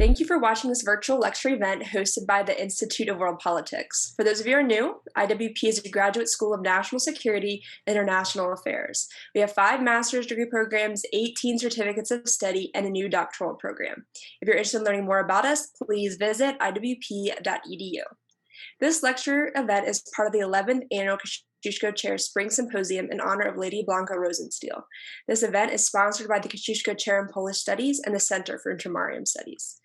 Thank you for watching this virtual lecture event hosted by the Institute of World Politics. For those of you who are new, IWP is a graduate school of national security and international affairs. We have 5 master's degree programs, 18 certificates of study, and a new doctoral program. If you're interested in learning more about us, please visit iwp.edu. This lecture event is part of the 11th annual Kościuszko Chair Spring Symposium in honor of Lady Blanka Rosenstiel. This event is sponsored by the Kościuszko Chair in Polish Studies and the Center for Intermarium Studies.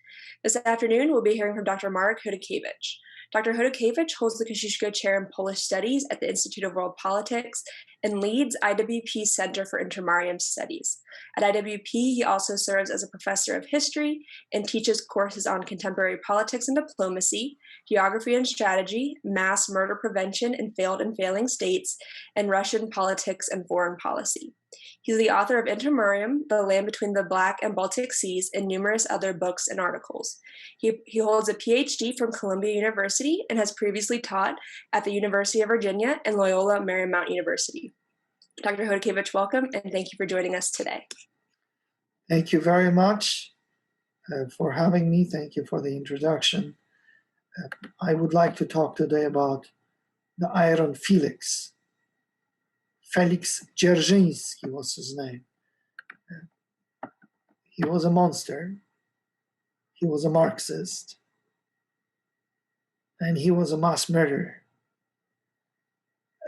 This afternoon, we'll be hearing from Dr. Marek Chodykiewicz. Dr. Chodykiewicz holds the Kościuszko Chair in Polish Studies at the Institute of World Politics and leads IWP's Center for Intermarium Studies. At IWP, he also serves as a professor of history and teaches courses on contemporary politics and diplomacy, geography and strategy, mass murder prevention in failed and failing states, and Russian politics and foreign policy. He's the author of Intermarium, The Land Between the Black and Baltic Seas, and numerous other books and articles. He holds a PhD from Columbia University and has previously taught at the University of Virginia and Loyola Marymount University. Dr. Chodykiewicz, welcome, and thank you for joining us today. Thank you very much for having me. Thank you for the introduction. I would like to talk today about the Iron Felix. Feliks Dzierzynski was his name. He was a monster. He was a Marxist. And he was a mass murderer.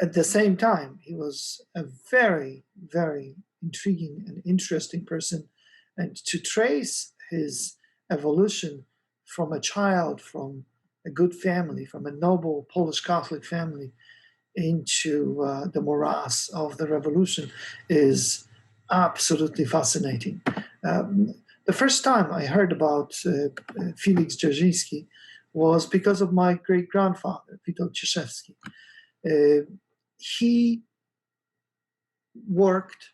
At the same time, he was a very, very intriguing and interesting person. And to trace his evolution from a child, from a good family, from a noble Polish Catholic family, into the morass of the revolution is absolutely fascinating. The first time I heard about Feliks Dzierzynski was because of my great-grandfather, Witold Cieszewski. He worked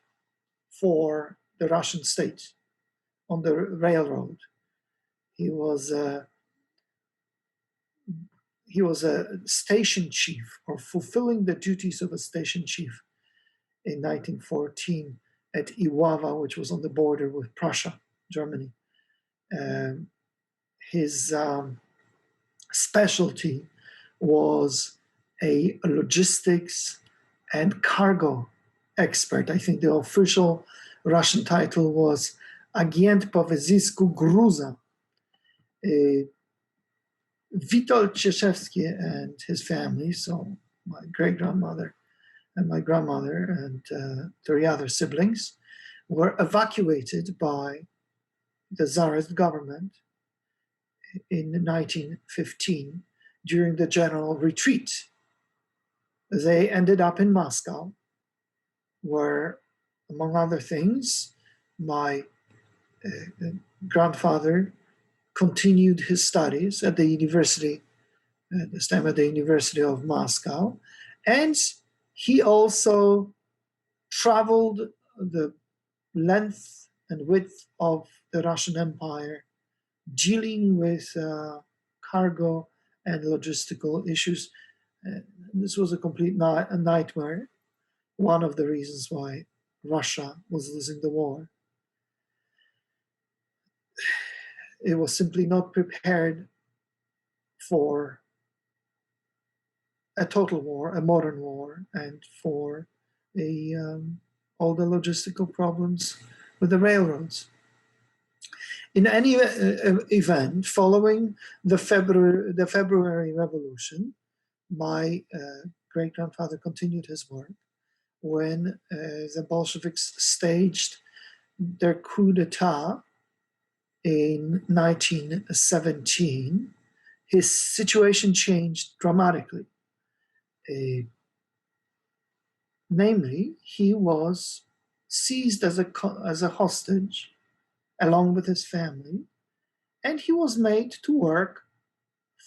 for the Russian state on the railroad. He was a station chief, or fulfilling the duties of a station chief in 1914 at Iława, which was on the border with Prussia, Germany. His specialty was a logistics and cargo expert. I think the official Russian title was Agent po wyzysku gruza. Witold Cieszewski and his family, so my great-grandmother and my grandmother and 3 other siblings, were evacuated by the Tsarist government in 1915 during the general retreat. They ended up in Moscow, where, among other things, my grandfather continued his studies at the university, at this time at the University of Moscow, and he also traveled the length and width of the Russian Empire, dealing with cargo and logistical issues. This was a complete nightmare, one of the reasons why Russia was losing the war. It was simply not prepared for a total war, a modern war, and for all the logistical problems with the railroads. In any event, following the February Revolution, my great-grandfather continued his work when the Bolsheviks staged their coup d'etat in 1917. His situation changed dramatically. Namely, he was seized as a hostage along with his family, and he was made to work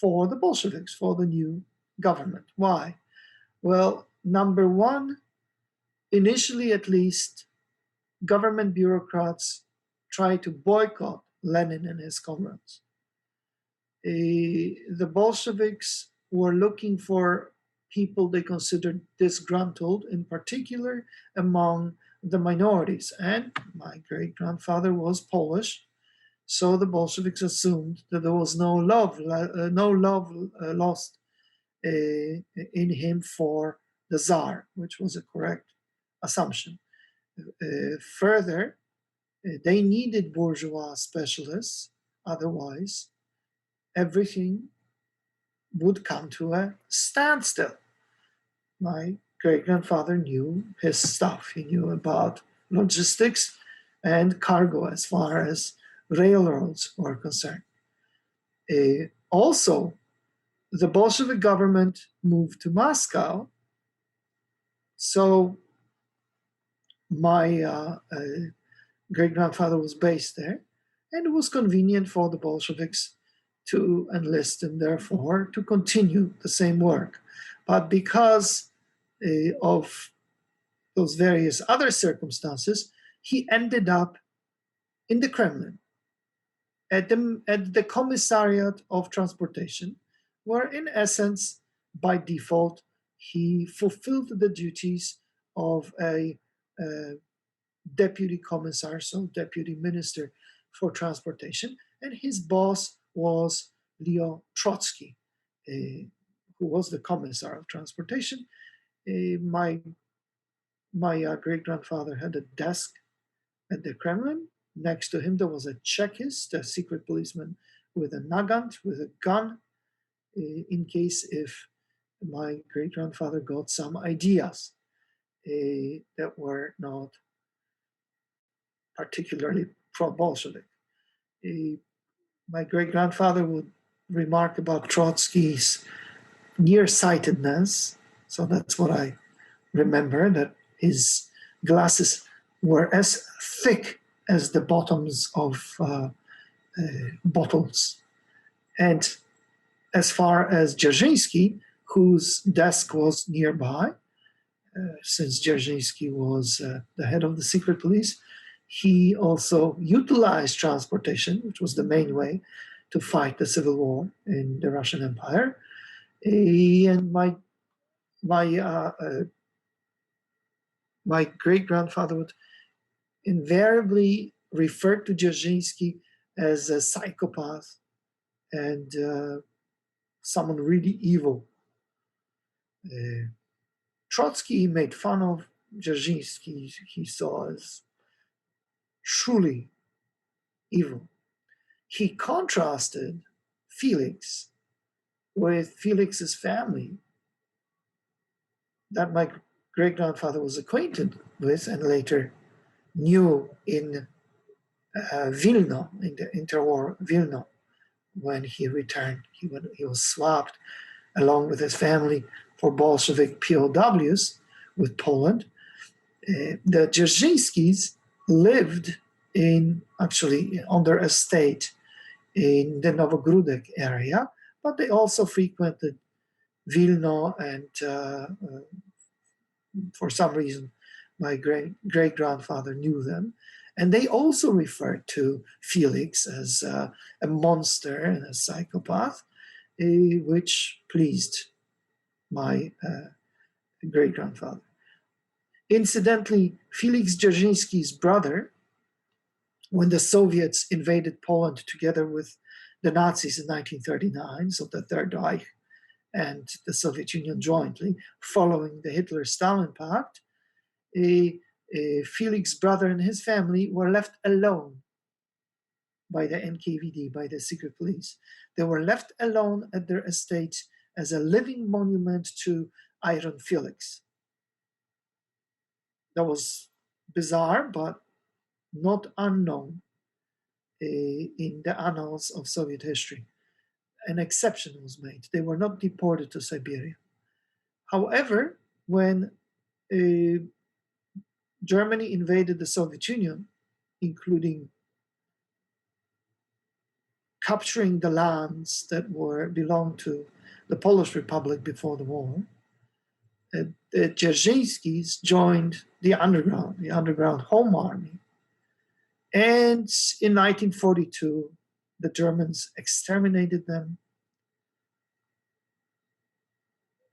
for the Bolsheviks, for the new government. Why? Well, number one, initially at least, government bureaucrats tried to boycott Lenin and his comrades. The Bolsheviks were looking for people they considered disgruntled, in particular among the minorities. And my great-grandfather was Polish, So the Bolsheviks assumed that there was no love lost in him for the Tsar, which was a correct assumption. Further, they needed bourgeois specialists, otherwise everything would come to a standstill. My great-grandfather knew his stuff. He knew about logistics and cargo as far as railroads were concerned. Also, the Bolshevik government moved to Moscow, so my great-grandfather was based there, and it was convenient for the Bolsheviks to enlist him, therefore, to continue the same work. But because of those various other circumstances, he ended up in the Kremlin, at the Commissariat of Transportation, where in essence, by default, he fulfilled the duties of a deputy commissar, so deputy minister for transportation, and his boss was Leo Trotsky, who was the commissar of transportation. My great-grandfather had a desk at the Kremlin. Next to him, there was a Chekist, a secret policeman with a nagant, with a gun, in case if my great-grandfather got some ideas that were not particularly pro-Bolshevik. My great-grandfather would remark about Trotsky's nearsightedness, so that's what I remember, that his glasses were as thick as the bottoms of bottles. And as far as Dzierżyński, whose desk was nearby, since Dzierżyński was the head of the secret police, he also utilized transportation, which was the main way to fight the civil war in the Russian Empire. And my great-grandfather would invariably refer to Dzierżyński as a psychopath and someone really evil. Trotsky made fun of Dzierżyński, he saw as truly evil. He contrasted Felix with Felix's family that my great-grandfather was acquainted with and later knew in Vilno, in the interwar Vilno, when he returned. He was swapped along with his family for Bolshevik POWs with Poland. The Dzierżyńskis lived on their estate in the Novogródek area, but they also frequented Vilno, and for some reason, my great-grandfather knew them. And they also referred to Felix as a monster and a psychopath, which pleased my great-grandfather. Incidentally, Feliks Dzierzynski's brother, when the Soviets invaded Poland together with the Nazis in 1939, so the Third Reich and the Soviet Union jointly, following the Hitler-Stalin Pact, Felix' brother and his family were left alone by the NKVD, by the secret police. They were left alone at their estate as a living monument to Iron Felix. That was bizarre, but not unknown in the annals of Soviet history. An exception was made. They were not deported to Siberia. However, when Germany invaded the Soviet Union, including capturing the lands that belonged to the Polish Republic before the war, the Dzierżyńskis joined the underground Home Army. And in 1942, the Germans exterminated them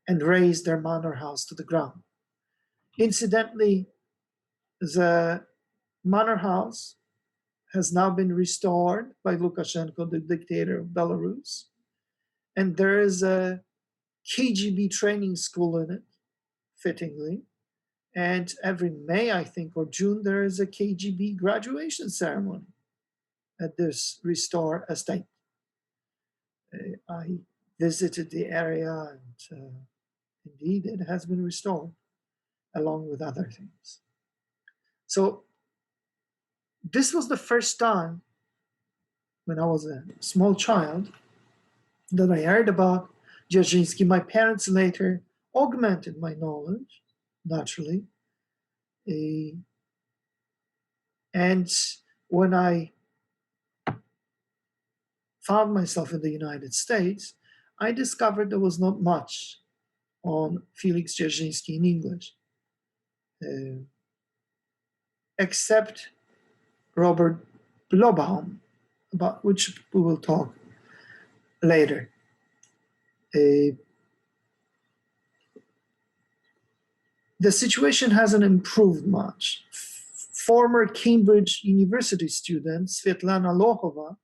and razed their manor house to the ground. Incidentally, the manor house has now been restored by Lukashenko, the dictator of Belarus. And there is a KGB training school in it, fittingly. And every May, I think, or June, there is a KGB graduation ceremony at this restored estate. I visited the area, and indeed, it has been restored, along with other things. So this was the first time when I was a small child that I heard about Dzierżyński. My parents later augmented my knowledge, naturally. And when I found myself in the United States, I discovered there was not much on Feliks Dzierzynski in English, except Robert Blobaum, about which we will talk later. The situation hasn't improved much. Former Cambridge University student Svetlana Lohova,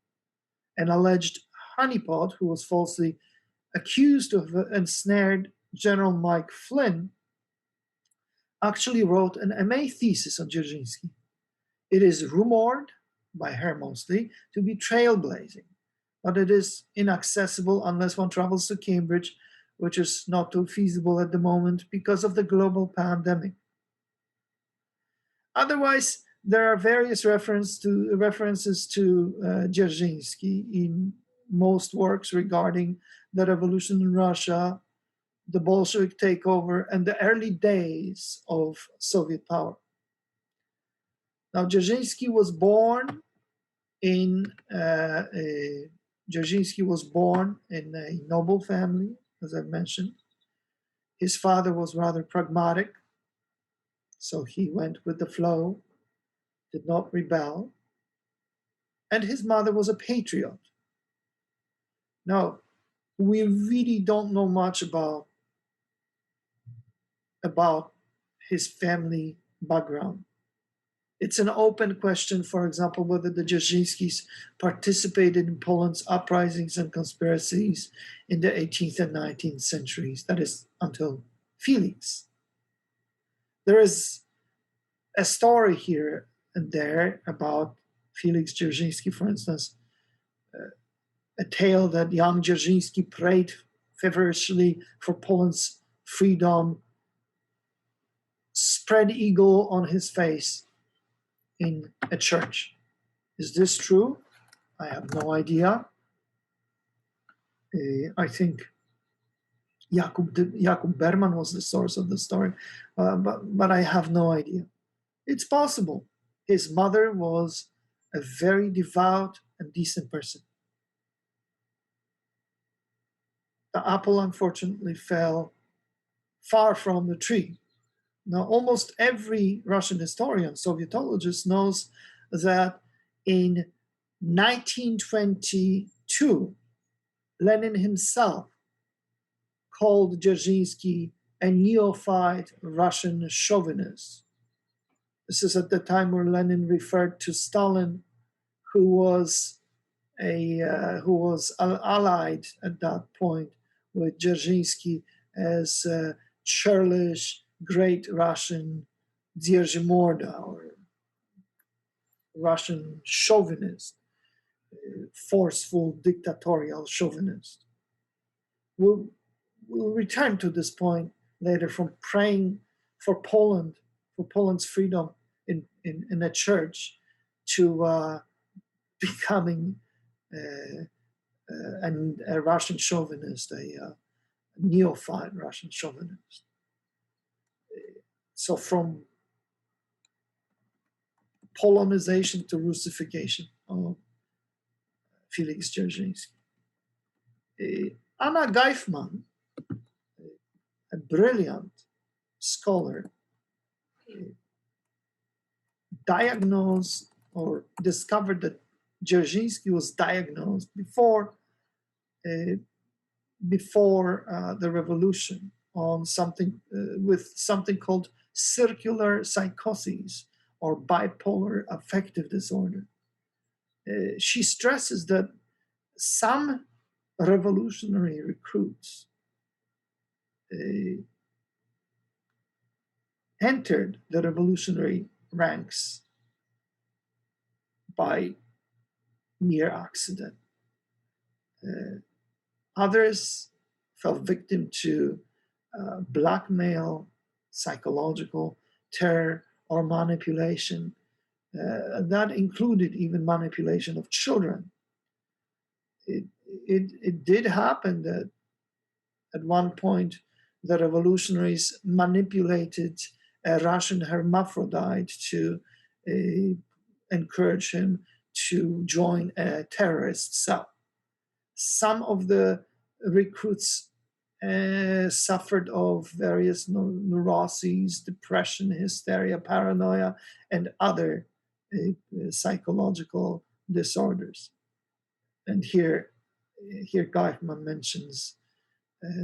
an alleged honeypot who was falsely accused of ensnared General Mike Flynn, actually wrote an MA thesis on Dzierżyński. It is rumored, by her mostly, to be trailblazing, but it is inaccessible unless one travels to Cambridge, which is not too feasible at the moment because of the global pandemic. Otherwise, there are various references to Dzierżyński in most works regarding the revolution in Russia, the Bolshevik takeover, and the early days of Soviet power. Now, Dzierżyński was born in a noble family, as I mentioned. His father was rather pragmatic, so he went with the flow, did not rebel. And his mother was a patriot. Now, we really don't know much about his family background. It's an open question, for example, whether the Dzierżyńskis participated in Poland's uprisings and conspiracies in the 18th and 19th centuries, that is, until Felix. There is a story here and there about Feliks Dzierzynski, for instance, a tale that young Dzierżyński prayed feverishly for Poland's freedom, spread eagle on his face in a church. Is this true? I have no idea. I think Jakub Berman was the source of the story, but I have no idea. It's possible. His mother was a very devout and decent person. The apple, unfortunately, fell far from the tree. Now, almost every Russian historian, Sovietologist, knows that in 1922, Lenin himself called Dzierżyński a neophyte Russian chauvinist. This is at the time where Lenin referred to Stalin, who was allied at that point with Dzierżyński, as churlish, great Russian Dzierżymorda, or Russian chauvinist, forceful, dictatorial chauvinist. We'll return to this point later, from praying for Poland, for Poland's freedom in a church, to becoming a Russian chauvinist, a neophyte Russian chauvinist. So from Polonization to Russification of Feliks Dzierzynski. Anna Geifman, a brilliant scholar, diagnosed or discovered that Dzierżyński was diagnosed before the revolution on with something called circular psychosis, or bipolar affective disorder. she stresses that some revolutionary recruits entered the revolutionary ranks by mere accident. Others fell victim to blackmail, psychological terror, or manipulation. That included even manipulation of children. It did happen that at one point the revolutionaries manipulated a Russian hermaphrodite to encourage him to join a terrorist cell. Some of the recruits suffered of various neuroses, depression, hysteria, paranoia, and other psychological disorders. And here Geifman mentions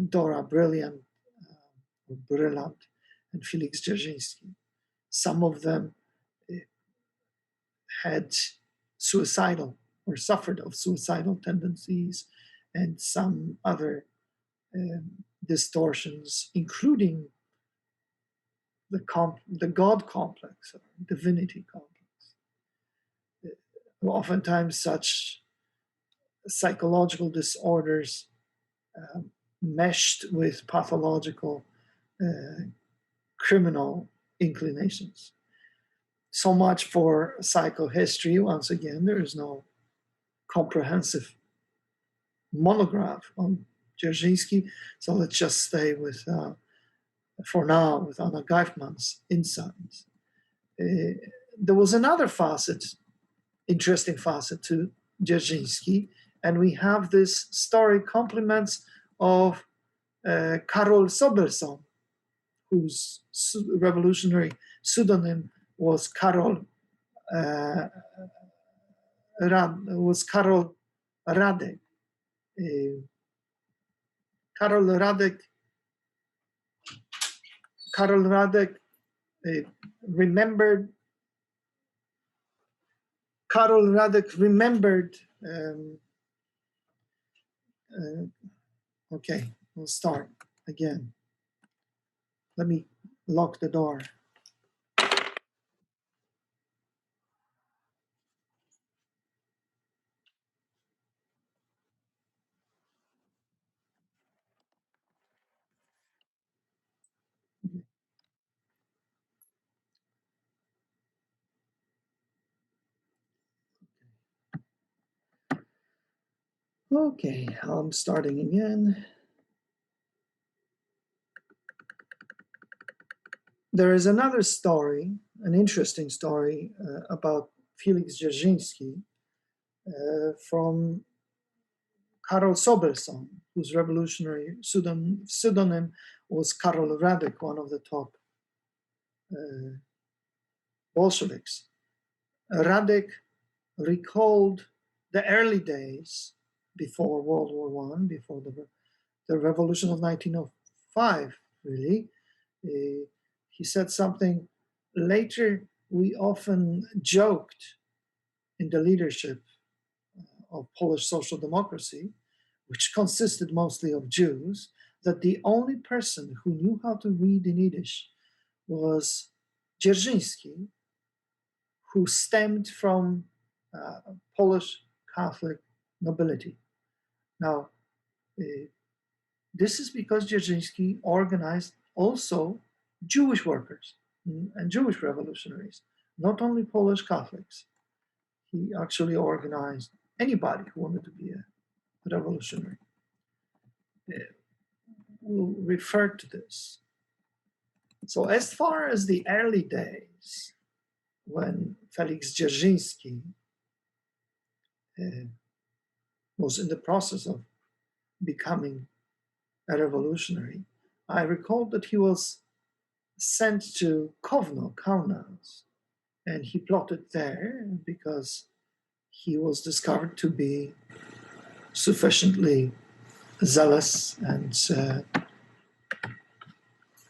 Dora Brilliant, and Feliks Dzierzynski. Some of them had suicidal or suffered of suicidal tendencies, and some other distortions, including the God complex or divinity complex. Oftentimes, such psychological disorders meshed with pathological criminal inclinations. So much for psychohistory. Once again, there is no comprehensive monograph on Dzierżyński, so let's just stay with, for now, with Anna Geifman's insights. There was another facet, interesting facet to Dzierżyński, and we have this story compliments of Karol Sobelson, whose revolutionary pseudonym was Karol Radek. Karol Radek remembered. Okay, we'll start again. Let me lock the door. Okay, I'm starting again. There is another story, an interesting story about Feliks Dzierzynski from Karol Sobelson, whose revolutionary pseudonym was Karol Radek, one of the top Bolsheviks. Radek recalled the early days before World War I, before the revolution of 1905, really. He said something later. We often joked in the leadership of Polish social democracy, which consisted mostly of Jews, that the only person who knew how to read in Yiddish was Dzierżyński, who stemmed from Polish Catholic nobility. Now, this is because Dzierżyński organized also Jewish workers and Jewish revolutionaries, not only Polish Catholics. He actually organized anybody who wanted to be a revolutionary. We'll refer to this. So as far as the early days, when Feliks Dzierzynski was in the process of becoming a revolutionary, I recall that he was sent to Kovno, Kaunas, and he plotted there because he was discovered to be sufficiently zealous and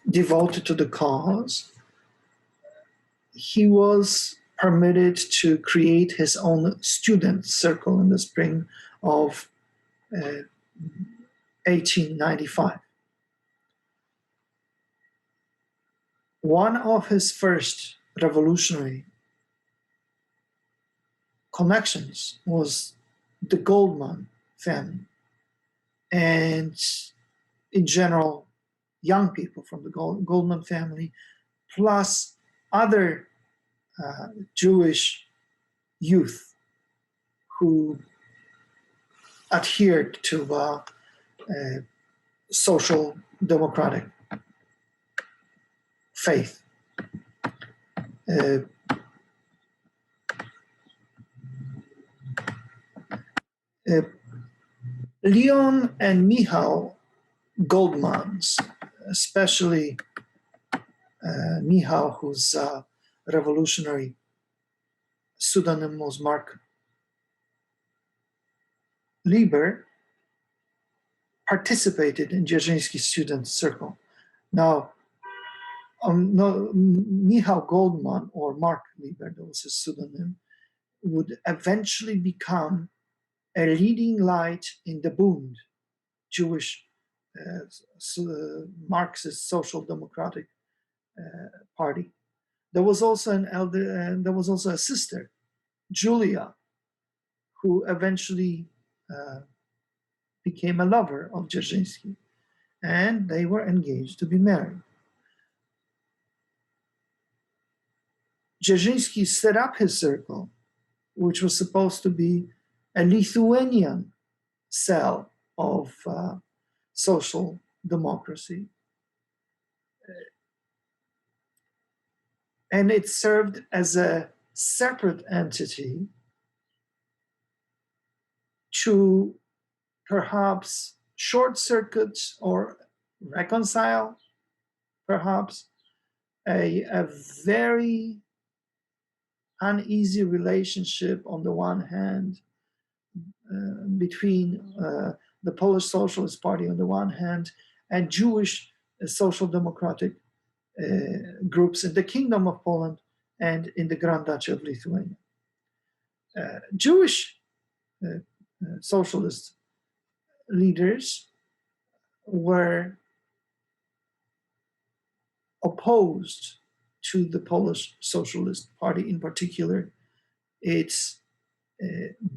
devoted to the cause. He was permitted to create his own student circle in the spring of 1895. One of his first revolutionary connections was the Goldman family, and in general, young people from the Goldman family, plus other Jewish youth who adhered to social democratic faith. Leon and Michal Goldmans, especially Michal, whose revolutionary pseudonym was Mark Lieber, participated in Dzierżyński's student circle. Now, Michal Goldman, or Mark Lieber, that was his pseudonym, would eventually become a leading light in the Bund, Jewish Marxist social democratic party. There was also a sister, Julia, who eventually became a lover of Dzierżyński, and they were engaged to be married. Dzierżyński set up his circle, which was supposed to be a Lithuanian cell of social democracy. And it served as a separate entity to perhaps short circuit or reconcile, perhaps, a very uneasy relationship on the one hand between the Polish Socialist Party on the one hand and Jewish social democratic groups in the Kingdom of Poland and in the Grand Duchy of Lithuania. Jewish socialist leaders were opposed to the Polish Socialist Party, in particular, its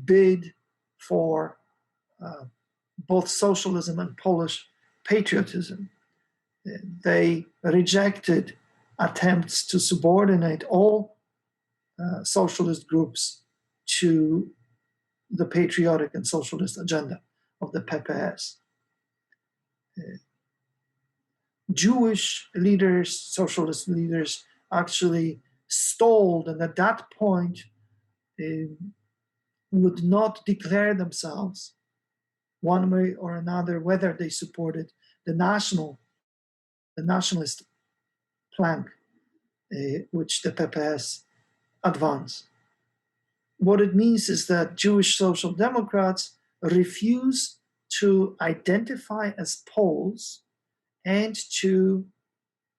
bid for both socialism and Polish patriotism. They rejected attempts to subordinate all socialist groups to the patriotic and socialist agenda of the PPS. Jewish leaders, socialist leaders, actually stalled, and at that point would not declare themselves one way or another whether they supported the nationalist plank which the PPS advanced. What it means is that Jewish social democrats refuse to identify as Poles and to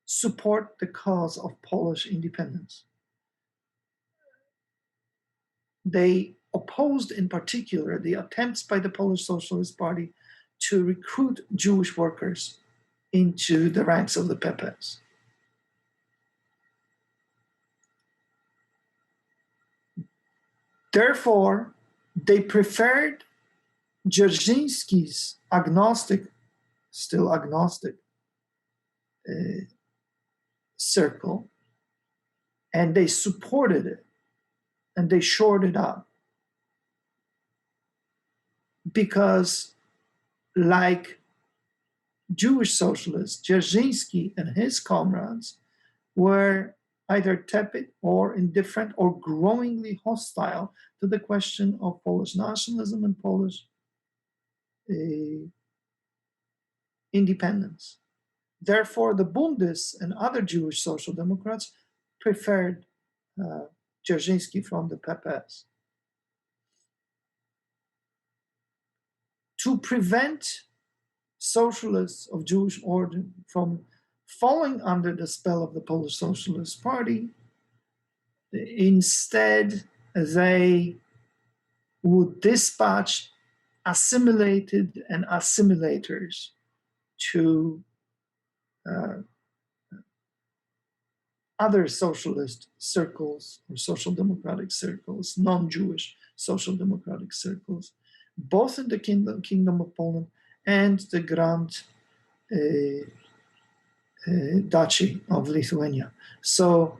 support the cause of Polish independence. They opposed, in particular, the attempts by the Polish Socialist Party to recruit Jewish workers into the ranks of the PPS. Therefore, they preferred Dzierżyński's still agnostic circle, and they supported it, and they shored it up. Because, like Jewish socialists, Dzierżyński and his comrades were either tepid or indifferent or growingly hostile to the question of Polish nationalism and Polish independence. Therefore, the Bundists and other Jewish social democrats preferred Dzierżyński from the PPS. To prevent socialists of Jewish origin from falling under the spell of the Polish Socialist Party, Instead, they would dispatch assimilated and assimilators to other socialist circles or social democratic circles, non-Jewish social democratic circles, both in the Kingdom of Poland and the Grand Duchy of Lithuania. So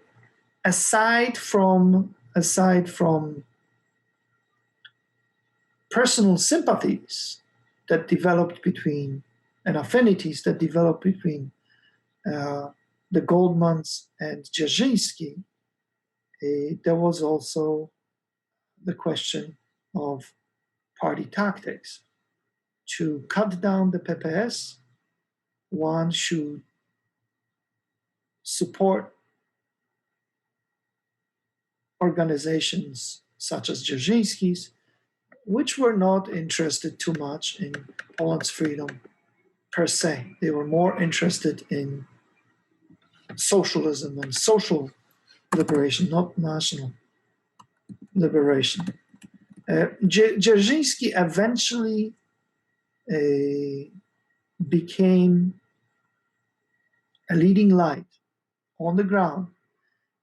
aside from personal sympathies that developed between, and affinities that developed between the Goldmans and Dzierżyński, there was also the question of party tactics. To cut down the PPS, one should support organizations such as Dzierżyński's, which were not interested too much in Poland's freedom per se. They were more interested in socialism and social liberation, not national liberation. Dzierżyński eventually became a leading light on the ground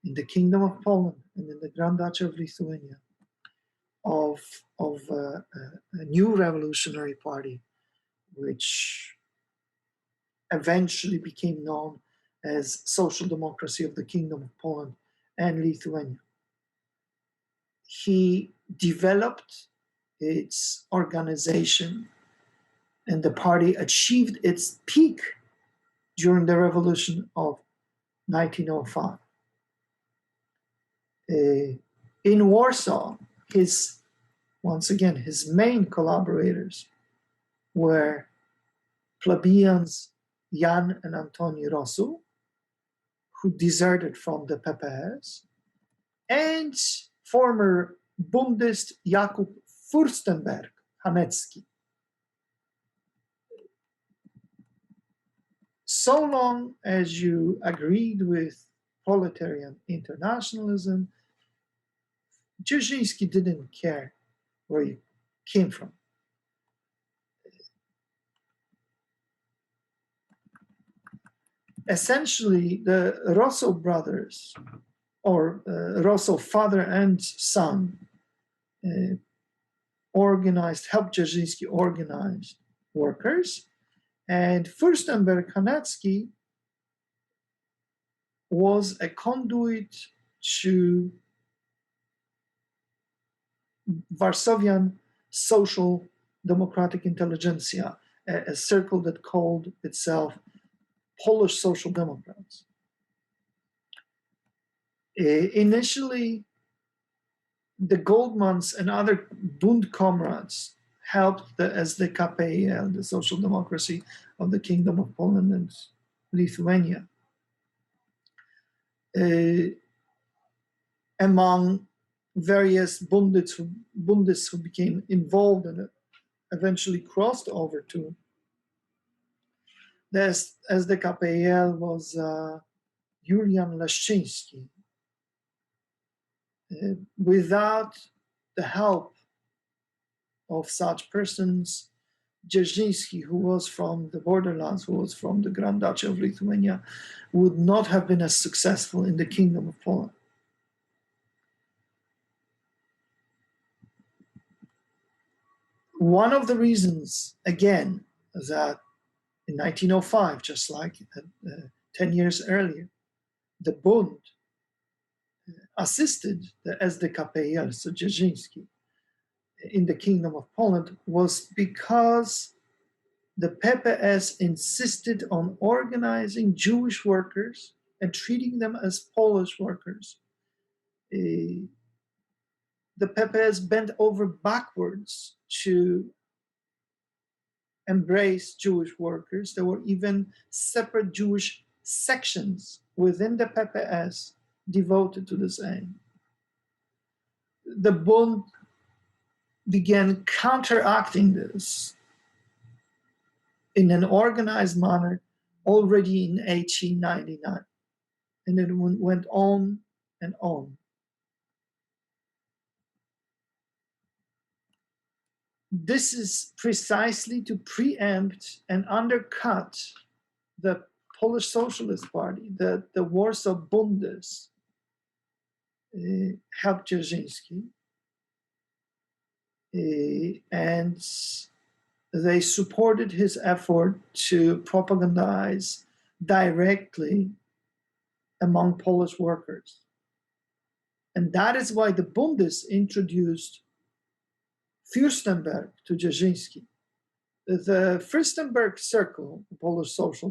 in the Kingdom of Poland and in the Grand Duchy of Lithuania of a new revolutionary party, which eventually became known as Social Democracy of the Kingdom of Poland and Lithuania. He developed its organization, and the party achieved its peak during the revolution of 1905. In Warsaw, his main collaborators were plebeians Jan and Antoni Rosu, who deserted from the PPS, and former Bundist Jakub Furstenberg-Hanecki. So long as you agreed with proletarian internationalism, Dzierżyński didn't care where you came from. Essentially, the Rosso brothers, or Rosso father and son, helped Dzierżyński organize workers, and Furstenberg-Hanecki was a conduit to Varsovian social democratic intelligentsia, a circle that called itself Polish Social Democrats. Initially, the Goldmans and other Bund comrades helped the SDKPL, the Social Democracy of the Kingdom of Poland and Lithuania. Among various Bundists who became involved in it, eventually crossed over to the SDKPL was Julian Leszczyński. Without the help of such persons, Dzierżyński, who was from the borderlands, who was from the Grand Duchy of Lithuania, would not have been as successful in the Kingdom of Poland. One of the reasons, again, that in 1905, just like 10 years earlier, the Bund assisted the SDKPL, so Dzierżyński, in the Kingdom of Poland was because the PPS insisted on organizing Jewish workers and treating them as Polish workers. The PPS bent over backwards to embrace Jewish workers. There were even separate Jewish sections within the PPS devoted to this aim. The Bund began counteracting this in an organized manner already in 1899. And it went on and on This is precisely to preempt and undercut the Polish Socialist Party, the Warsaw Bundes, helped Dzierżyński, and they supported his effort to propagandize directly among Polish workers. And that is why the Bundes introduced Fürstenberg to Dzierżyński. The Fürstenberg circle, the Polish Social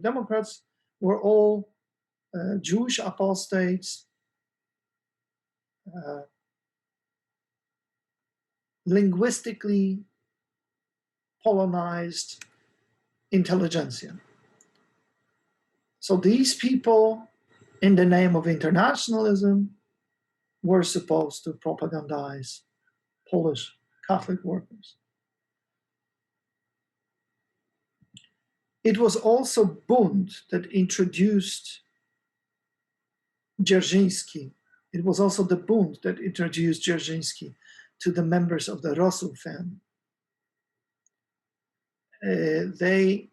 Democrats, were all Jewish apostates, linguistically Polonized intelligentsia. So these people, in the name of internationalism, were supposed to propagandize Polish Catholic workers. It was also Bund that introduced Dzierżyński. It was also the Bund that introduced Dzierżyński to the members of the Rosu family. They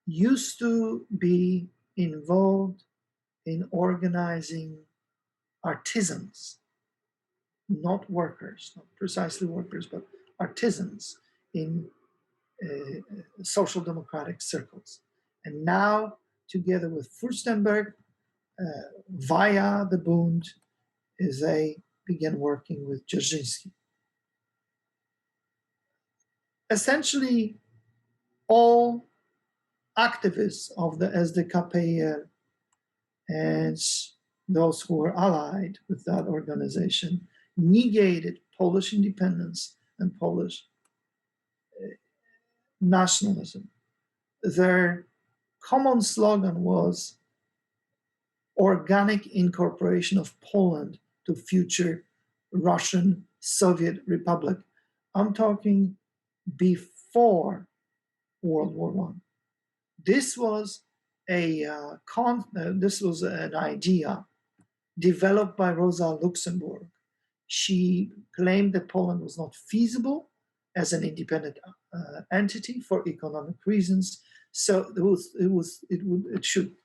used to be involved in organizing artisans, not workers, not precisely workers, but artisans in social democratic circles. And now, together with Fürstenberg, via the Bund, they began working with Dzierżyński. Essentially, all activists of the SDKPL and those who were allied with that organization negated Polish independence and Polish nationalism. Their common slogan was organic incorporation of Poland to future Russian Soviet Republic. I'm talking before World War I. This was this was an idea developed by Rosa Luxemburg. She claimed that Poland was not feasible as an independent entity for economic reasons, so it should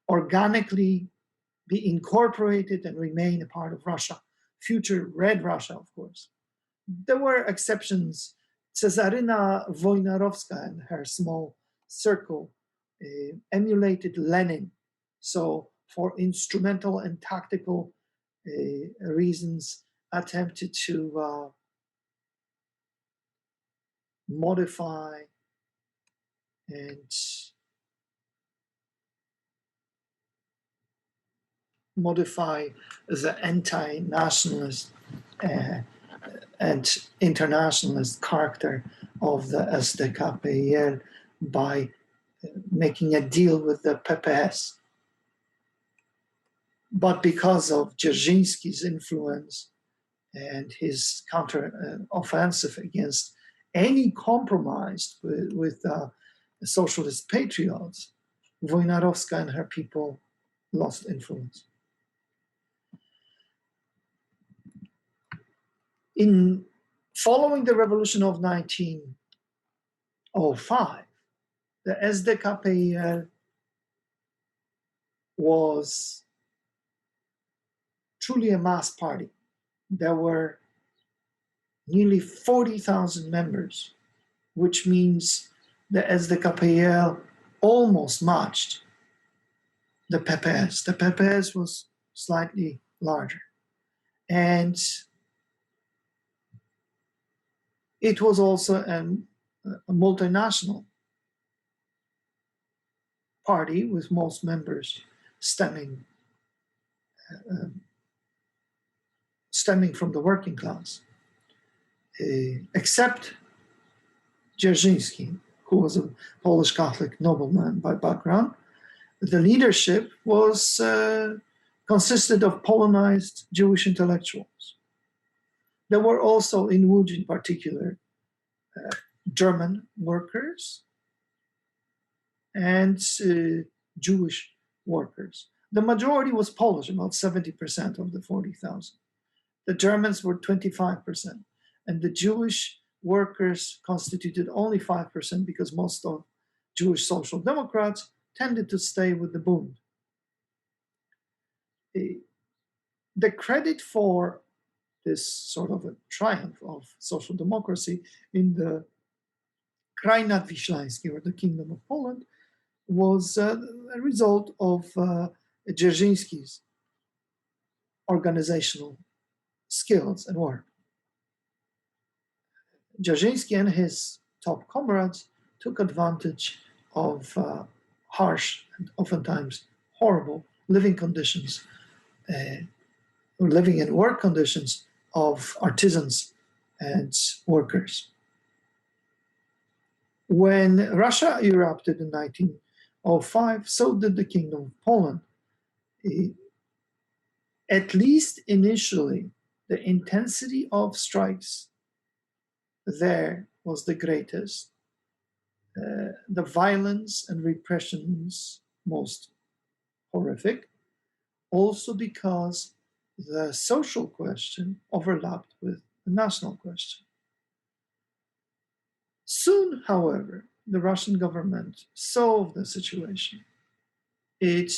organically be incorporated and remain a part of Russia, future Red Russia, of course. There were exceptions. Cesaryna Wojnarowska and her small circle emulated Lenin. So for instrumental and tactical reasons, attempted to modify and the anti-nationalist and internationalist character of the SDKPL by making a deal with the PPS. But because of Dzierżyński's influence and his counter-offensive against any compromise with socialist patriots, Wojnarowska and her people lost influence. In following the revolution of 1905, the SDKPL was truly a mass party. There were nearly 40,000 members, which means the SDKPL almost matched the PPS. The PPS was slightly larger. And it was also a multinational party with most members stemming from the working class, except Dzierżyński, who was a Polish Catholic nobleman by background. The leadership was consisted of Polonized Jewish intellectuals. There were also, in Łódź in particular, German workers and Jewish workers. The majority was Polish, about 70% of the 40,000. The Germans were 25%, and the Jewish workers constituted only 5% because most of Jewish social democrats tended to stay with the Bund. The credit for this sort of a triumph of social democracy in the Kraj Nadwiślański, or the Kingdom of Poland, was a result of Dzierżyński's organizational skills and work. Dzierżyński and his top comrades took advantage of harsh and oftentimes horrible living conditions, living and work conditions of artisans and workers. When Russia erupted in 1905, so did the Kingdom of Poland. At least initially, the intensity of strikes there was the greatest. The violence and repressions most horrific, also because the social question overlapped with the national question. Soon, however, the Russian government solved the situation. It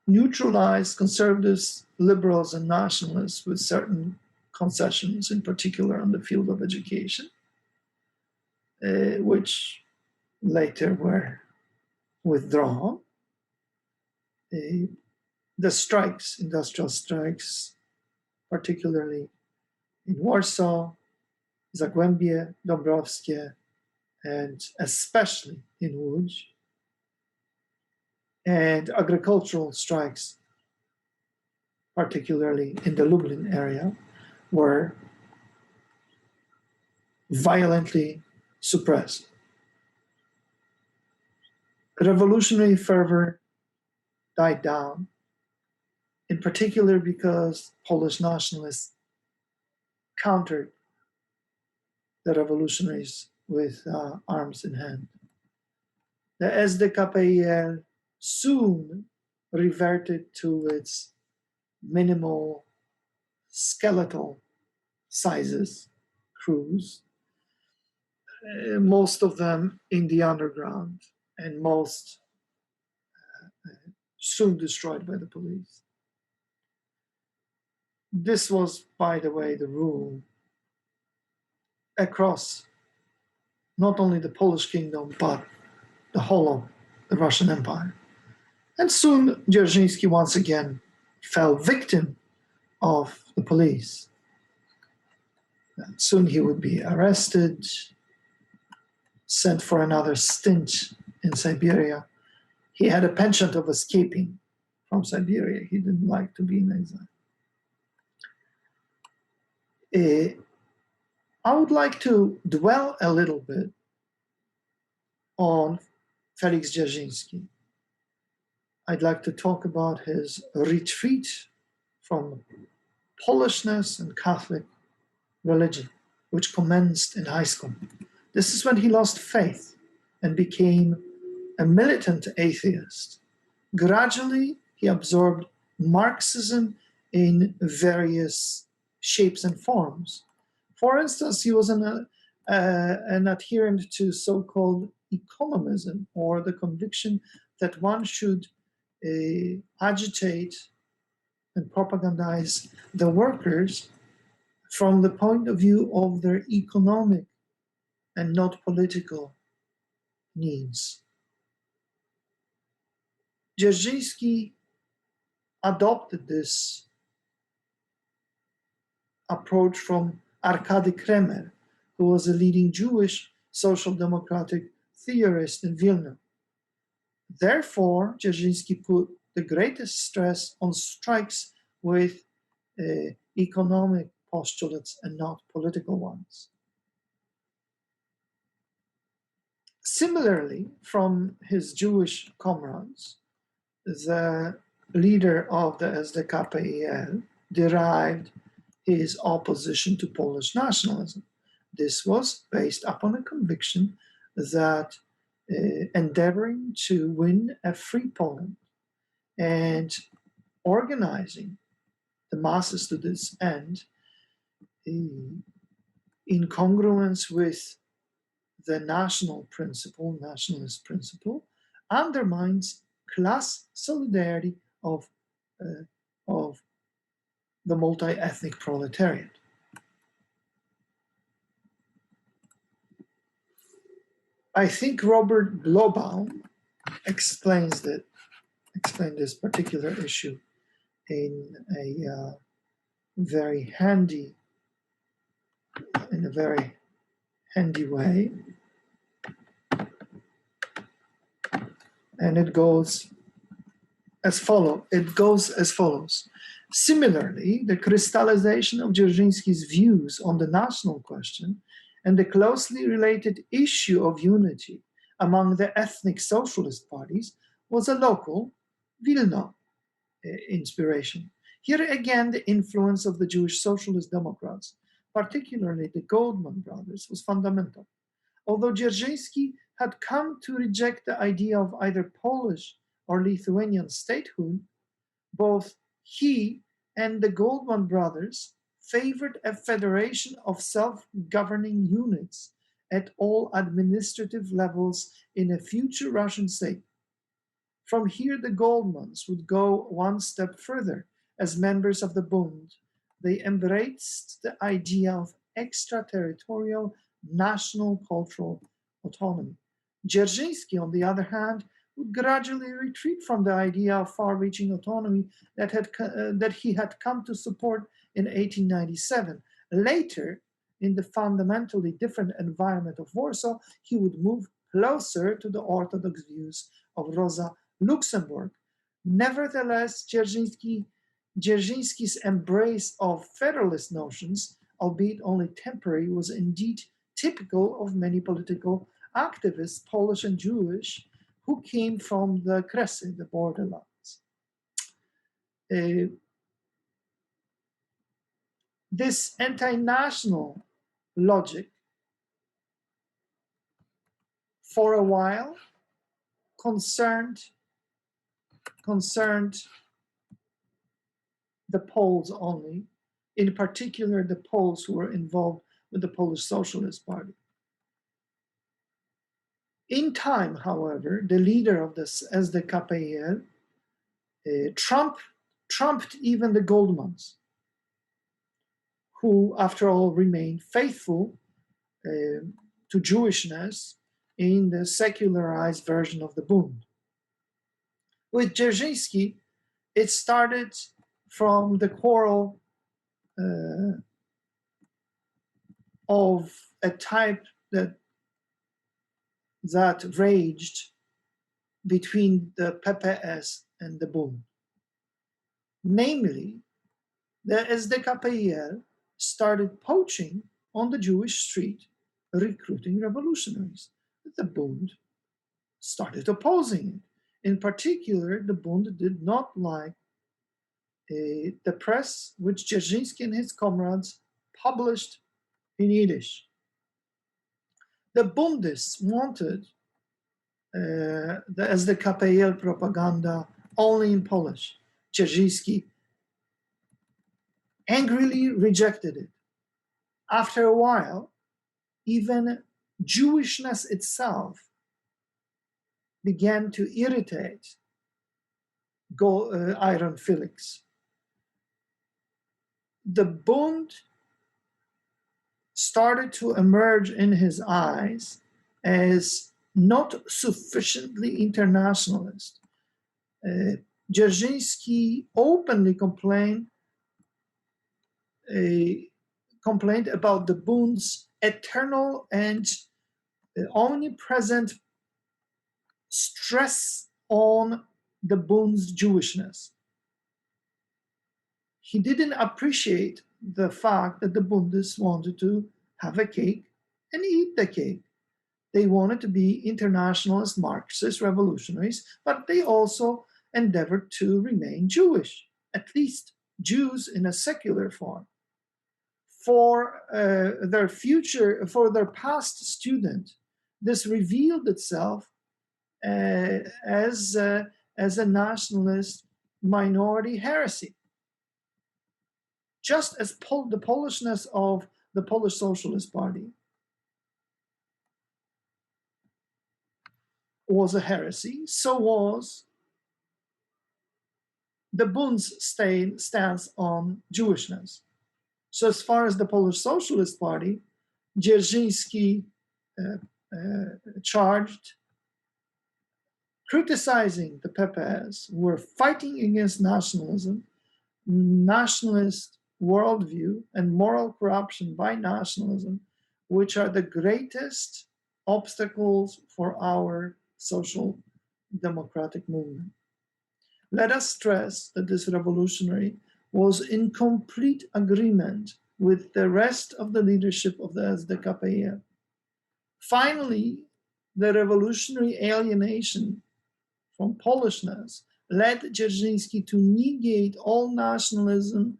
neutralized conservatives, liberals, and nationalists with certain concessions, in particular on the field of education, which later were withdrawn. The strikes, industrial strikes, particularly in Warsaw, Zagłębie, Dąbrowskie, and especially in Łódź, and agricultural strikes, particularly in the Lublin area, were violently suppressed. Revolutionary fervor died down, in particular because Polish nationalists countered the revolutionaries with arms in hand. The SDKPIL soon reverted to its minimal skeletal sizes, crews, most of them in the underground, and most soon destroyed by the police. This was, by the way, the rule across not only the Polish kingdom, but the whole of the Russian Empire. And soon Dzierżyński once again fell victim of the police. And soon he would be arrested, sent for another stint in Siberia. He had a penchant of escaping from Siberia. He didn't like to be in exile. I would like to dwell a little bit on Feliks Dzierzynski. I'd like to talk about his retreat from Polishness and Catholic religion, which commenced in high school. This is when he lost faith and became a militant atheist. Gradually, he absorbed Marxism in various shapes and forms. For instance, he was an adherent to so-called economism, or the conviction that one should agitate and propagandize the workers from the point of view of their economic and not political needs. Dzierżyński adopted this approach from Arkady Kremer, who was a leading Jewish social democratic theorist in Vilna. Therefore, Dzierżyński put the greatest stress on strikes with economic postulates and not political ones. Similarly, from his Jewish comrades, the leader of the SDKPIL derived his opposition to Polish nationalism. This was based upon a conviction that endeavoring to win a free Poland and organizing the masses to this end in congruence with the nationalist principle, undermines class solidarity of the multi-ethnic proletariat. I think Robert Blobaum explained this particular issue in a very handy way, and it goes as follows. Similarly, the crystallization of Dzierżyński's views on the national question and the closely related issue of unity among the ethnic socialist parties was a local Wilno inspiration. Here again, the influence of the Jewish socialist democrats, particularly the Goldman brothers, was fundamental. Although Dzierżyński had come to reject the idea of either Polish or Lithuanian statehood, both he and the Goldman brothers favored a federation of self-governing units at all administrative levels in a future Russian state. From here, the Goldmans would go one step further. As members of the Bund, they embraced the idea of extraterritorial national cultural autonomy. Dzierżyński, on the other hand, would gradually retreat from the idea of far-reaching autonomy that he had come to support in 1897. Later, in the fundamentally different environment of Warsaw, he would move closer to the orthodox views of Rosa Luxemburg. Nevertheless, Dzierżyński's embrace of federalist notions, albeit only temporary, was indeed typical of many political activists, Polish and Jewish, who came from the Kresy, the borderlands. This anti-national logic, for a while, concerned the Poles only, in particular the Poles who were involved with the Polish Socialist Party. In time, however, the leader of this SDKPL trumped even the Goldmans, who, after all, remained faithful to Jewishness in the secularized version of the Bund. With Dzierżyński, it started from the quarrel of a type that raged between the PPS and the Bund. Namely, the SDKPL started poaching on the Jewish street, recruiting revolutionaries. The Bund started opposing it. In particular, the Bund did not like the press which Dzierżyński and his comrades published in Yiddish. The Bundists wanted the SDKPL propaganda only in Polish. Dzierżyński angrily rejected it. After a while, even Jewishness itself began to irritate Iron Felix. The Bund started to emerge in his eyes as not sufficiently internationalist. Dzierżyński openly complained about the Bund's eternal and omnipresent stress on the Bund's Jewishness. He didn't appreciate the fact that the Bundists wanted to have a cake and eat the cake. They wanted to be internationalist Marxist revolutionaries, but they also endeavored to remain Jewish, at least Jews in a secular form. For their past student, this revealed itself as a nationalist minority heresy. Just as the Polishness of the Polish Socialist Party was a heresy, so was the Bund's stance on Jewishness. So as far as the Polish Socialist Party, Dzierżyński charged criticizing the PPS, were fighting against nationalism, nationalist worldview, and moral corruption by nationalism, which are the greatest obstacles for our social democratic movement. Let us stress that this revolutionary was in complete agreement with the rest of the leadership of the SDKPR. Finally, the revolutionary alienation from Polishness led Dzierżyński to negate all nationalisms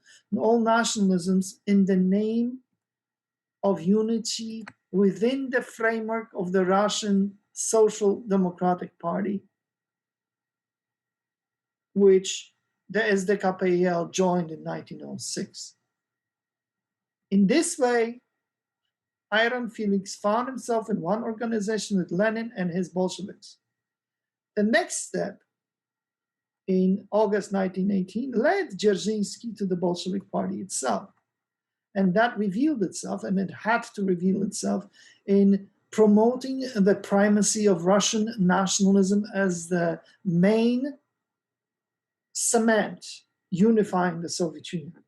in the name of unity within the framework of the Russian Social Democratic Party, which the SDKPL joined in 1906. In this way, Iron Felix found himself in one organization with Lenin and his Bolsheviks. The next step, in August 1918, led Dzierżyński to the Bolshevik Party itself. And that revealed itself, and it had to reveal itself, in promoting the primacy of Russian nationalism as the main cement unifying the Soviet Union.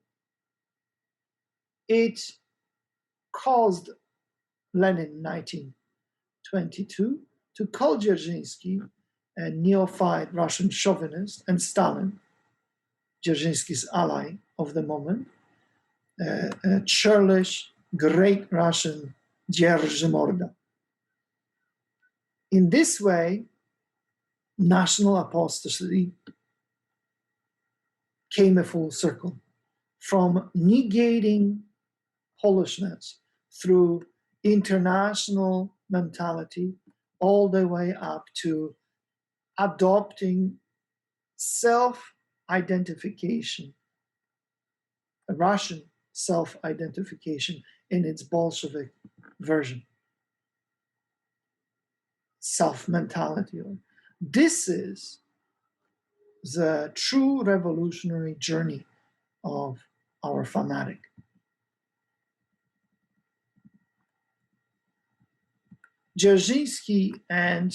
It caused Lenin in 1922 to call Dzierżyński a neophyte Russian chauvinist, and Stalin, Dzierżyński's ally of the moment, a churlish, great Russian Dzierżymorda. In this way, national apostasy came a full circle, from negating Polishness through international mentality all the way up to adopting self-identification, a Russian self-identification in its Bolshevik version. Self-mentality. This is the true revolutionary journey of our fanatic. Dzierżyński and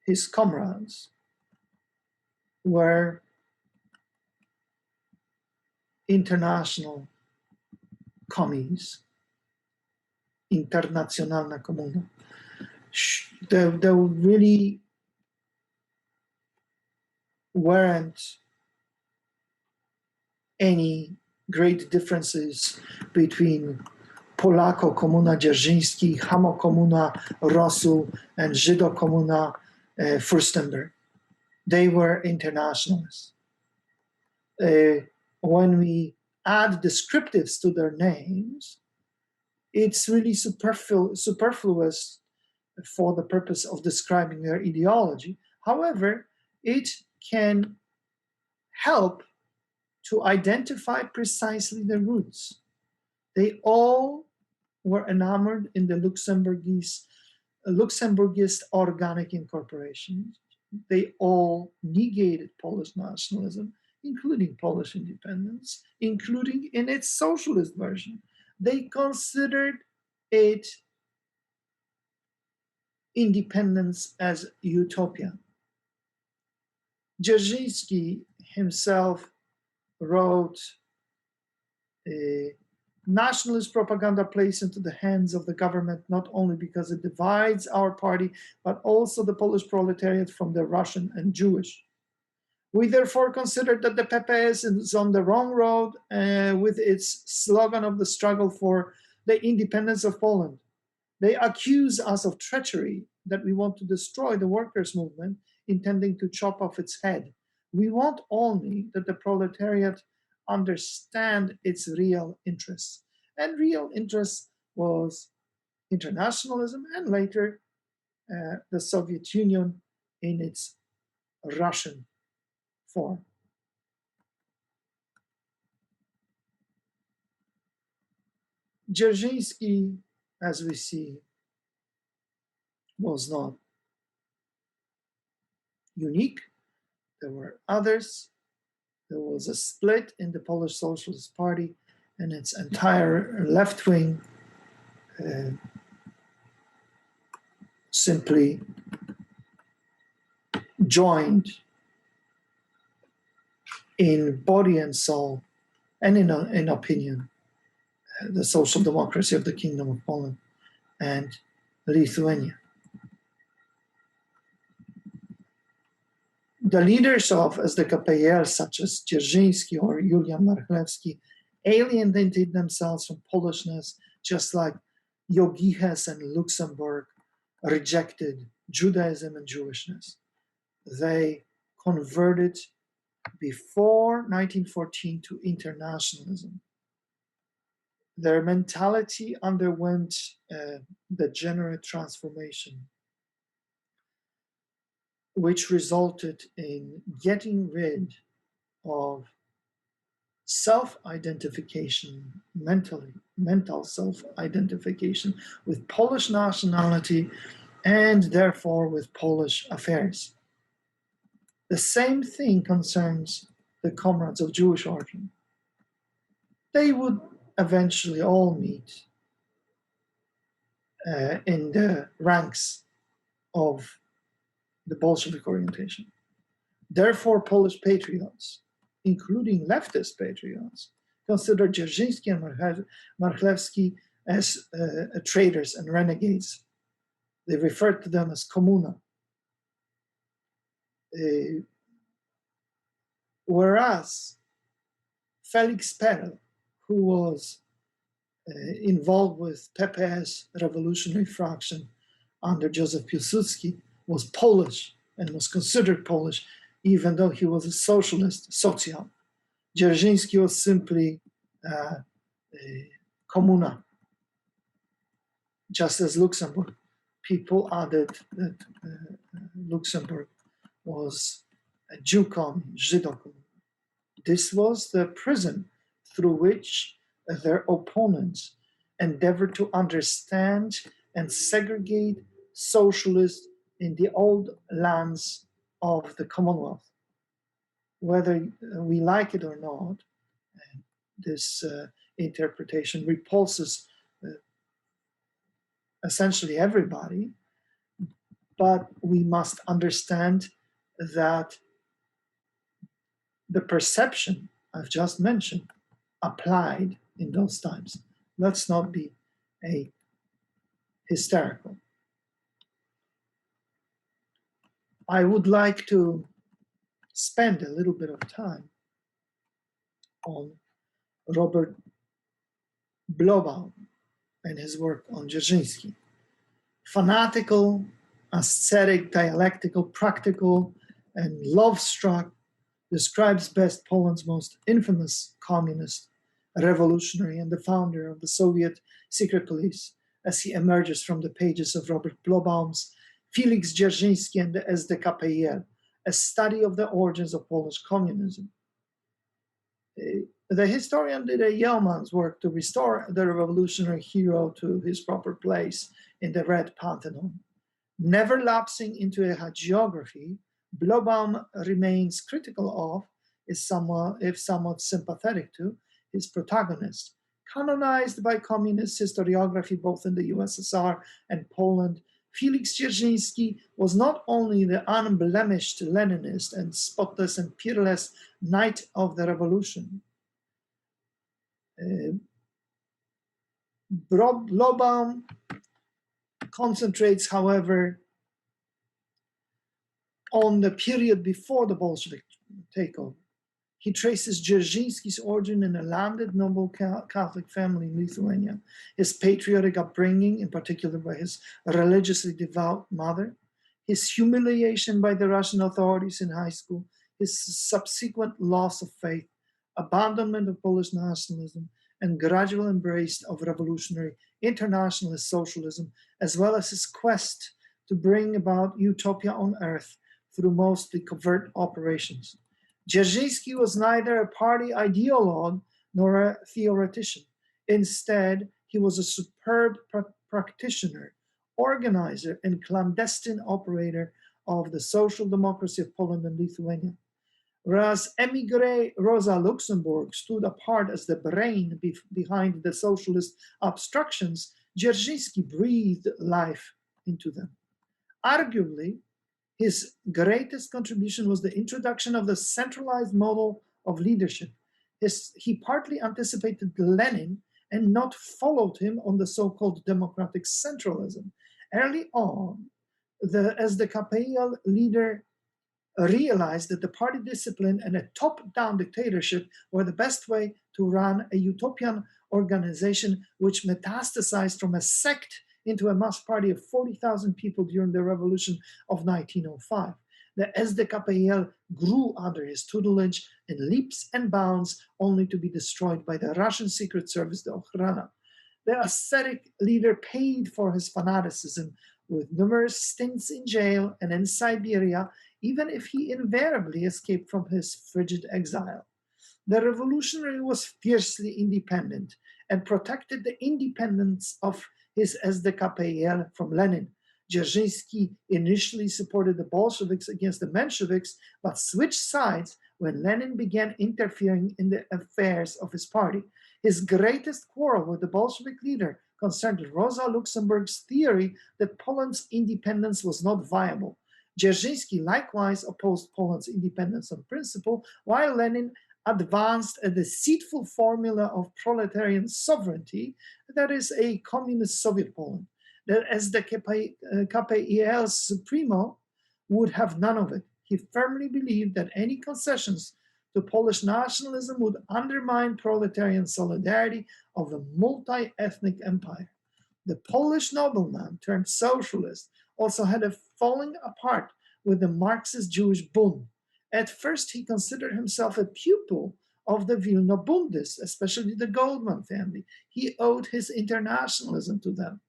his comrades were international commies, internationalna komuna. There really weren't any great differences between Polako komuna Dzierżyński, Hamo komuna Rosu, and Żydo komuna Fürstenberg. They were internationalists. When we add descriptives to their names, it's really superfluous for the purpose of describing their ideology. However, it can help to identify precisely the roots. They all were enamored in the Luxembourgist organic incorporation. They all negated Polish nationalism, including Polish independence, including in its socialist version. They considered it independence as utopia. Dzierżyński himself wrote, nationalist propaganda plays into the hands of the government not only because it divides our party, but also the Polish proletariat from the Russian and Jewish. We therefore consider that the PPS is on the wrong road with its slogan of the struggle for the independence of Poland. They accuse us of treachery, that we want to destroy the workers' movement, intending to chop off its head. We want only that the proletariat understand its real interests. And real interest was internationalism and later the Soviet Union in its Russian form. Dzierżyński, as we see, was not unique. There were others. There was a split in the Polish Socialist Party, and its entire left wing simply joined in body and soul and in opinion the social democracy of the Kingdom of Poland and Lithuania. The leaders of SDKPL, such as Dzierżyński or Julian Marchlewski, alienated themselves from Polishness, just like Jogiches and Luxemburg rejected Judaism and Jewishness. They converted before 1914 to internationalism. Their mentality underwent degenerate transformation, which resulted in getting rid of self-identification, mental self-identification with Polish nationality and therefore with Polish affairs. The same thing concerns the comrades of Jewish origin. They would eventually all meet in the ranks of the Bolshevik orientation. Therefore, Polish patriots, including leftist patriots, consider Dzierżyński and Marchlewski as traitors and renegades. They referred to them as komuna. Whereas Feliks Dzierzynski, who was involved with PPS revolutionary fraction under Józef Piłsudski, was Polish and was considered Polish, even though he was a socialist, social. Dzierżyński was simply a komuna, just as Luxembourg. People added that Luxembourg was a Jew commune, Żydo commune. This was the prism through which their opponents endeavored to understand and segregate socialists in the old lands of the Commonwealth. Whether we like it or not, this interpretation repulses essentially everybody, but we must understand that the perception I've just mentioned applied in those times. Let's not be hysterical. I would like to spend a little bit of time on Robert Blobaum and his work on Dzierżyński. Fanatical, ascetic, dialectical, practical, and love-struck, describes best Poland's most infamous communist, revolutionary, and the founder of the Soviet secret police as he emerges from the pages of Robert Blobaum's Feliks Dzierzynski and the SDKPL, a study of the origins of Polish communism. The historian did a yeoman's work to restore the revolutionary hero to his proper place in the Red Pantheon. Never lapsing into a hagiography, Blobaum remains critical of, if somewhat sympathetic to, his protagonist. Canonized by communist historiography both in the USSR and Poland, Feliks Dzierzynski was not only the unblemished Leninist and spotless and peerless knight of the revolution. Blobaum concentrates, however, on the period before the Bolshevik takeover. He traces Dzierżyński's origin in a landed noble Catholic family in Lithuania, his patriotic upbringing, in particular by his religiously devout mother, his humiliation by the Russian authorities in high school, his subsequent loss of faith, abandonment of Polish nationalism, and gradual embrace of revolutionary internationalist socialism, as well as his quest to bring about utopia on earth through mostly covert operations. Dzierżyński was neither a party ideologue nor a theoretician. Instead, he was a superb practitioner, organizer, and clandestine operator of the social democracy of Poland and Lithuania. Whereas émigré Rosa Luxemburg stood apart as the brain behind the socialist obstructions, Dzierżyński breathed life into them. Arguably, his greatest contribution was the introduction of the centralized model of leadership. He partly anticipated Lenin and not followed him on the so-called democratic centralism. Early on, as the KPL leader realized that the party discipline and a top-down dictatorship were the best way to run a utopian organization which metastasized from a sect into a mass party of 40,000 people during the revolution of 1905. The SDKPL grew under his tutelage in leaps and bounds, only to be destroyed by the Russian Secret Service, the Okhrana. The ascetic leader paid for his fanaticism with numerous stints in jail and in Siberia, even if he invariably escaped from his frigid exile. The revolutionary was fiercely independent and protected the independence of his SDKPL from Lenin. Dzierżyński initially supported the Bolsheviks against the Mensheviks, but switched sides when Lenin began interfering in the affairs of his party. His greatest quarrel with the Bolshevik leader concerned Rosa Luxemburg's theory that Poland's independence was not viable. Dzierżyński likewise opposed Poland's independence on principle, while Lenin advanced a deceitful formula of proletarian sovereignty, that is, a communist Soviet Poland, that as the KPEL's supremo would have none of it. He firmly believed that any concessions to Polish nationalism would undermine proletarian solidarity of a multi-ethnic empire. The Polish nobleman turned socialist also had a falling apart with the Marxist Jewish Bund. At first, he considered himself a pupil of the Wilno Bundists, especially the Goldman family. He owed his internationalism to them.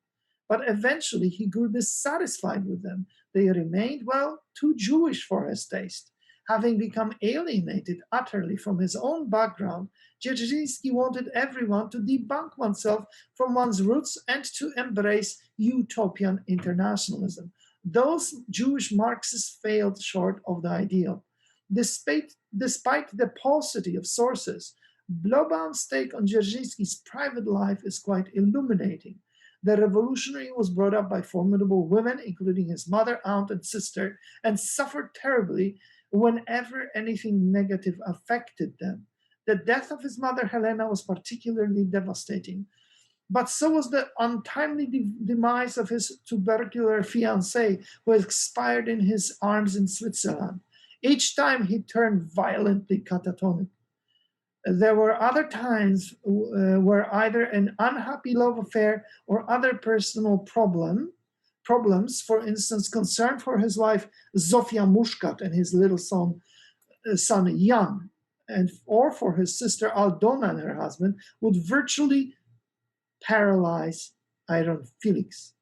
But eventually, he grew dissatisfied with them. They remained, well, too Jewish for his taste. Having become alienated utterly from his own background, Dzierżyński wanted everyone to debunk oneself from one's roots and to embrace utopian internationalism. Those Jewish Marxists failed short of the ideal. Despite the paucity of sources, Blobaum's take on Dzierżyński's private life is quite illuminating. The revolutionary was brought up by formidable women, including his mother, aunt, and sister, and suffered terribly whenever anything negative affected them. The death of his mother, Helena, was particularly devastating. But so was the untimely demise of his tubercular fiancée, who expired in his arms in Switzerland. Each time he turned violently catatonic. There were other times where either an unhappy love affair or other personal problems, for instance, concern for his wife Zofia Muszkat and his little son Jan, or for his sister Aldona and her husband, would virtually paralyze Iron Felix.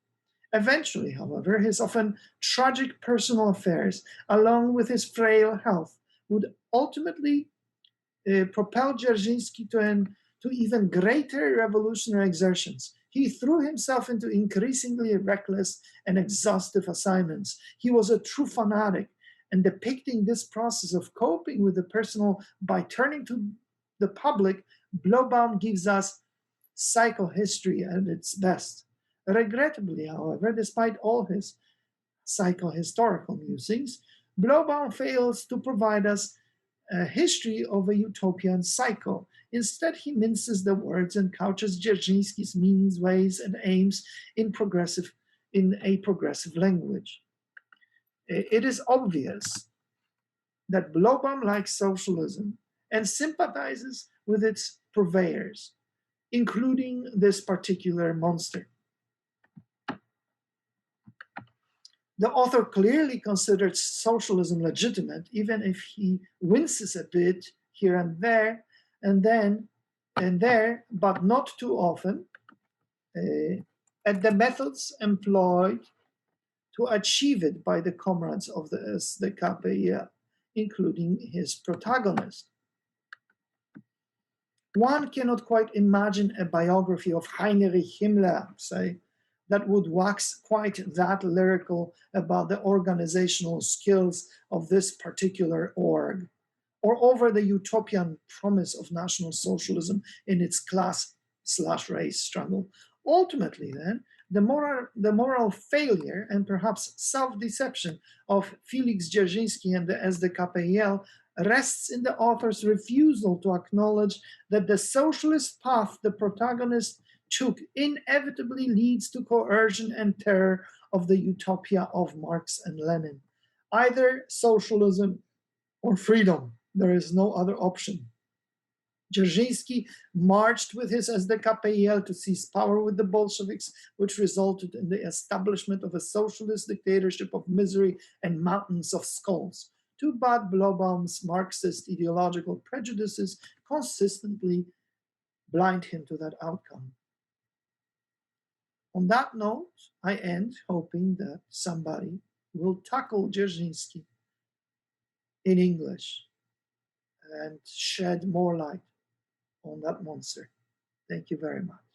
Eventually, however, his often tragic personal affairs, along with his frail health, would ultimately propel Dzierżyński to even greater revolutionary exertions. He threw himself into increasingly reckless and exhaustive assignments. He was a true fanatic, and depicting this process of coping with the personal by turning to the public, Blobaum gives us psychohistory at its best. Regrettably, however, despite all his psychohistorical musings, Blobaum fails to provide us a history of a utopian cycle. Instead, he minces the words and couches Dzierżyński's means, ways, and aims in a progressive language. It is obvious that Blobaum likes socialism and sympathizes with its purveyors, including this particular monster. The author clearly considered socialism legitimate, even if he winces a bit here and there, but not too often, at the methods employed to achieve it by the comrades of the SDKPL, including his protagonist. One cannot quite imagine a biography of Heinrich Himmler, say, that would wax quite that lyrical about the organizational skills of this particular org, or over the utopian promise of National Socialism in its class/race struggle. Ultimately, then, the moral failure and perhaps self-deception of Feliks Dzierzynski and the SDKPL rests in the author's refusal to acknowledge that the socialist path the protagonist took inevitably leads to coercion and terror of the utopia of Marx and Lenin. Either socialism or freedom. There is no other option. Dzierżyński marched with his SDKPL to seize power with the Bolsheviks, which resulted in the establishment of a socialist dictatorship of misery and mountains of skulls. Too bad Blobbaum's Marxist ideological prejudices consistently blind him to that outcome. On that note, I end hoping that somebody will tackle Dzierżyński in English and shed more light on that monster. Thank you very much.